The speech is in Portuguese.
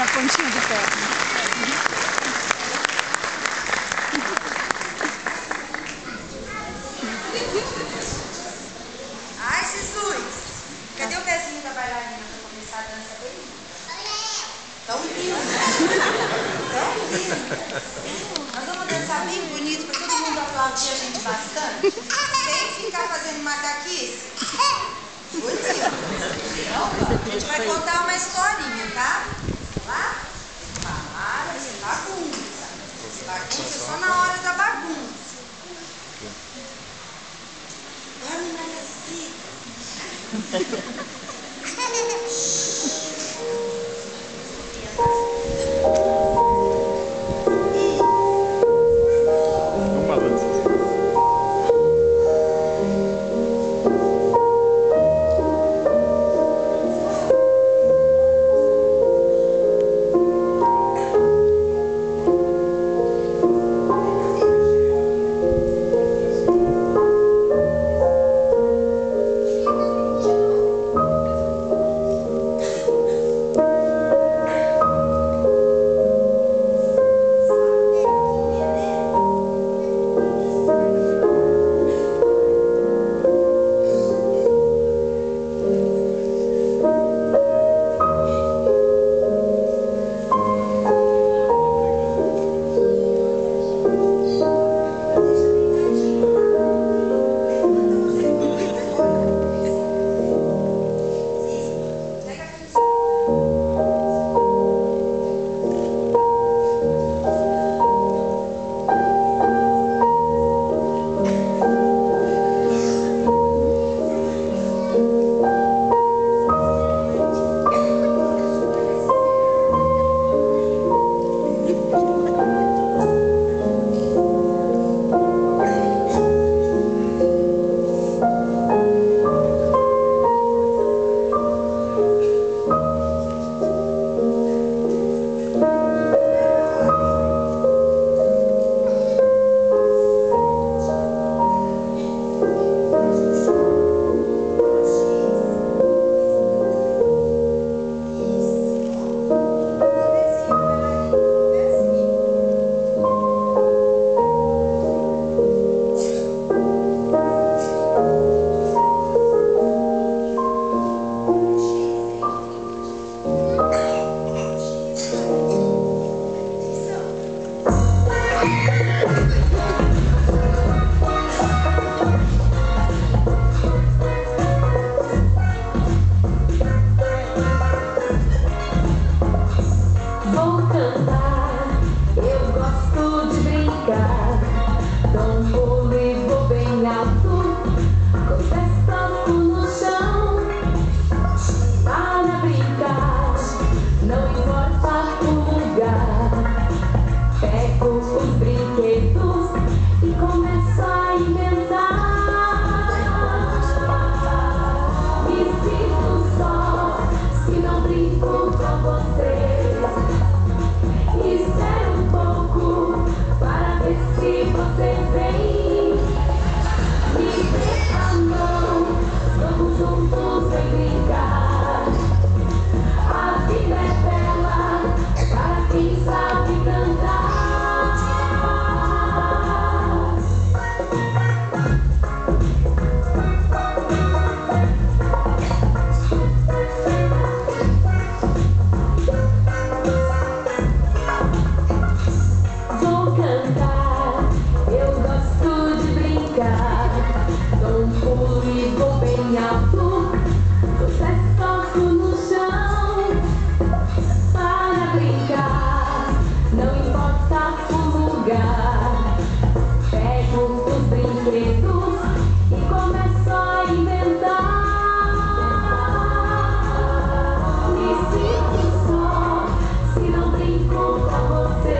na pontinha do pé. Ai, Jesus! Cadê o pezinho da bailarina para começar a dança bem? Tão lindo! Tão lindo! Nós vamos dançar bem bonito para todo mundo aplaudir a gente bastante. Sem ficar fazendo macaquice. Bonito! A gente vai contar uma historinha, tá? Lá? Para, você bagunça. Bagunça só na hora da bagunça. Dorme na Um balanço. Se não brinco com você